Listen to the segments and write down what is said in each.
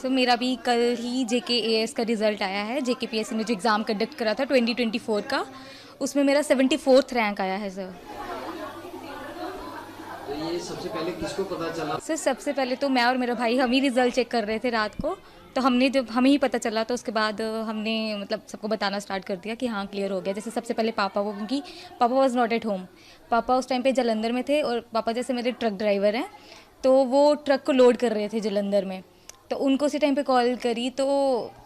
मेरा भी कल ही JKAS का रिज़ल्ट आया है। JKPSC ने जो एग्ज़ाम कंडक्ट करा था 2024 का, उसमें मेरा 74th रैंक आया है सर। तो ये सबसे पहले किसको पता चला? सर सबसे पहले तो मैं और मेरा भाई हम ही रिज़ल्ट चेक कर रहे थे रात को, तो हमने जब हमें ही पता चला तो उसके बाद हमने मतलब सबको बताना स्टार्ट कर दिया कि हाँ क्लियर हो गया। जैसे सबसे पहले पापा को, क्योंकि पापा वॉज नॉट एट होम, पापा उस टाइम पे जलंधर में थे और पापा जैसे मेरे ट्रक ड्राइवर हैं, तो वो ट्रक को लोड कर रहे थे जलंधर में, तो उनको उसी टाइम पे कॉल करी तो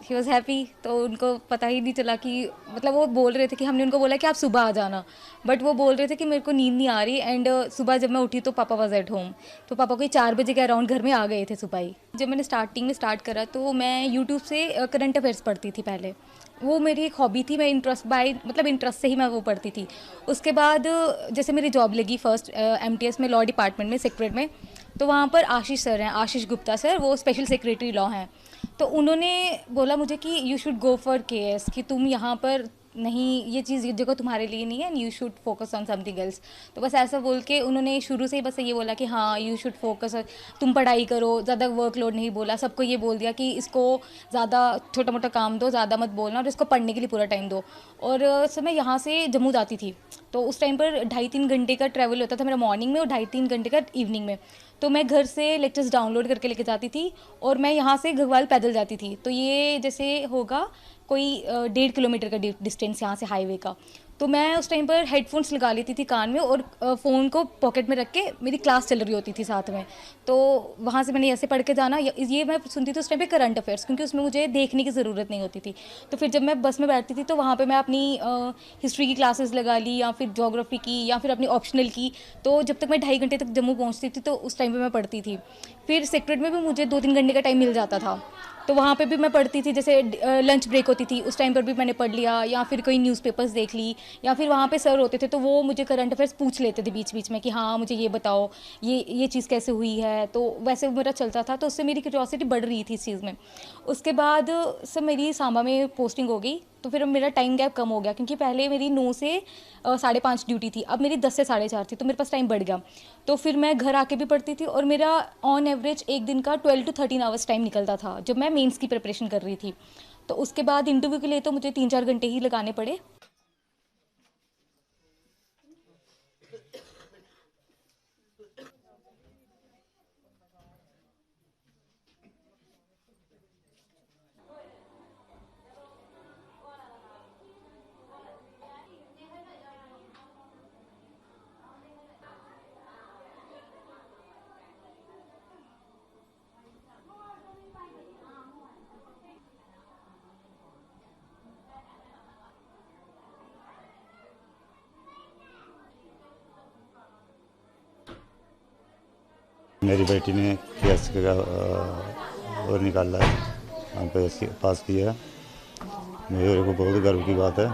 ही वॉज़ हैप्पी। तो उनको पता ही नहीं चला कि मतलब वो बोल रहे थे कि हमने उनको बोला कि आप सुबह आ जाना, बट वो बोल रहे थे कि मेरे को नींद नहीं आ रही। एंड सुबह जब मैं उठी तो पापा वॉज एट होम, तो पापा को 4 बजे के अराउंड घर में आ गए थे सुबह ही। जब मैंने स्टार्टिंग में स्टार्ट करा तो मैं यूट्यूब से करंट अफेयर्स पढ़ती थी पहले, वो मेरी एक हॉबी थी, मैं इंटरेस्ट से ही मैं वो पढ़ती थी। उसके बाद जैसे मेरी जॉब लगी फर्स्ट MTS में लॉ डिपार्टमेंट में सेक्रेटरी में, तो वहाँ पर आशीष सर हैं, आशीष गुप्ता सर, वो स्पेशल सेक्रेटरी लॉ हैं। तो उन्होंने बोला मुझे कि you should go for KS, कि तुम यहाँ पर नहीं, ये चीज़ ये जगह तुम्हारे लिए नहीं है and you should focus on something else. तो बस ऐसा बोल के उन्होंने शुरू से ही बस ये बोला कि हाँ यू शुड फोकस, तुम पढ़ाई करो, ज़्यादा वर्कलोड नहीं बोला, सबको ये बोल दिया कि इसको ज़्यादा छोटा मोटा काम दो, ज़्यादा मत बोलना, और इसको पढ़ने के लिए पूरा टाइम दो। और सर मैं यहाँ से जम्मू जाती थी, तो उस टाइम पर 2.5-3 घंटे का ट्रैवल होता था मेरा मॉर्निंग में और 2.5-3 घंटे का इवनिंग में। तो मैं घर से लेक्चर्स डाउनलोड करके लेके जाती थी और मैं यहाँ से घगवाल पैदल जाती थी। तो ये जैसे होगा कोई 1.5 किलोमीटर का डिस्टेंस यहाँ से हाईवे का। तो मैं उस टाइम पर हेडफोन्स लगा लेती थी कान में और फ़ोन को पॉकेट में रख के मेरी क्लास चल रही होती थी साथ में। तो वहाँ से मैंने ऐसे पढ़ के जाना, ये मैं सुनती थी उस टाइम पे करंट अफेयर्स, क्योंकि उसमें मुझे देखने की ज़रूरत नहीं होती थी। तो फिर जब मैं बस में बैठती थी तो वहाँ पे मैं अपनी हिस्ट्री की क्लासेस लगा ली या फिर ज्योग्राफी की या फिर अपनी ऑप्शनल की। तो जब तक मैं 2.5 घंटे तक जम्मू पहुँचती थी तो उस टाइम पर मैं पढ़ती थी। फिर सेक्रेट में भी मुझे 2-3 घंटे का टाइम मिल जाता था, तो वहाँ पे भी मैं पढ़ती थी। जैसे लंच ब्रेक होती थी उस टाइम पर भी मैंने पढ़ लिया, या फिर कोई न्यूज़पेपर्स देख ली, या फिर वहाँ पे सर होते थे तो वो मुझे करंट अफेयर्स पूछ लेते थे बीच बीच में कि हाँ मुझे ये बताओ ये चीज़ कैसे हुई है। तो वैसे मेरा चलता था, तो उससे मेरी क्यूरियोसिटी बढ़ रही थी इस चीज़ में। उसके बाद सर मेरी सांबा में पोस्टिंग हो गई, तो फिर मेरा टाइम गैप कम हो गया, क्योंकि पहले मेरी 9 से 5:30 ड्यूटी थी, अब मेरी 10 से 4:30 थी, तो मेरे पास टाइम बढ़ गया। तो फिर मैं घर आके भी पढ़ती थी और मेरा ऑन एवरेज एक दिन का 12 to 13 आवर्स टाइम निकलता था जब मैं मेंस की प्रिपरेशन कर रही थी। तो उसके बाद इंटरव्यू के लिए तो मुझे 3-4 घंटे ही लगाने पड़े। मेरी बेटी ने KS का और निकाला है, हम पे पास किया है। मेरे को बहुत गर्व की बात है,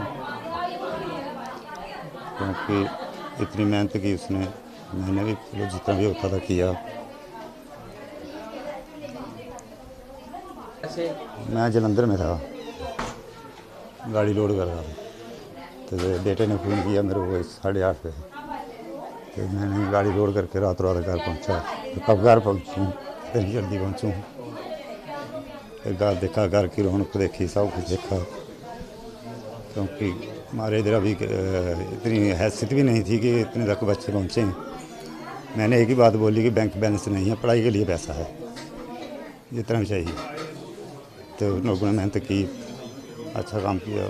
क्योंकि इतनी मेहनत की उसने, मैंने भी जितना भी होता था किया। मैं जलंधर में था, गाड़ी लोड कर रहा था, तो बेटे ने फ़ोन किया मेरे को 8:30 पे, तो मैंने गाड़ी लोड करके रात घर पहुंचा। तो कब घर पहुंचूँ, इतनी जल्दी पहुंचूँ, फिर घर देखा, घर की रौनक देखी, सब कुछ देखा, क्योंकि हमारे इधर अभी इतनी हैसियत भी नहीं थी कि इतने तक बच्चे पहुँचे। मैंने एक ही बात बोली कि बैंक बैलेंस नहीं है, पढ़ाई के लिए पैसा है, जितना भी चाहिए। तो लोगों ने मेहनत की, अच्छा काम किया,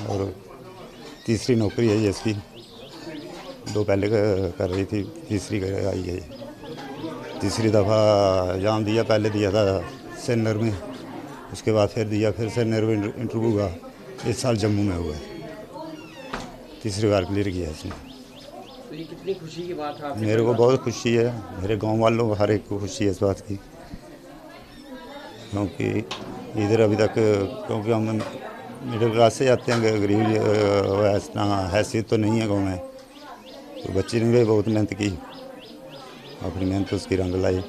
और तीसरी नौकरी है ये इसकी, 2 पहले कर रही थी, तीसरी आई है। तीसरी दफ़ा एग्ज़ाम दिया, पहले दिया था श्रीनगर में, उसके बाद फिर दिया, फिर श्रीनगर में इंटरव्यू हुआ, इस साल जम्मू में हुआ, तीसरी बार क्लियर किया इसने। तो ये कितनी खुशी की बात है? मेरे को बहुत खुशी है, मेरे गांव वालों को हर एक को खुशी है इस बात की, क्योंकि इधर अभी तक, क्योंकि हम मिडिल क्लास से आते हैं, गरीब इतना हैसियत तो नहीं है गाँव में। तो बच्चे ने भी बहुत मेहनत की, अपनी मेहनत उसकी रंग लाई।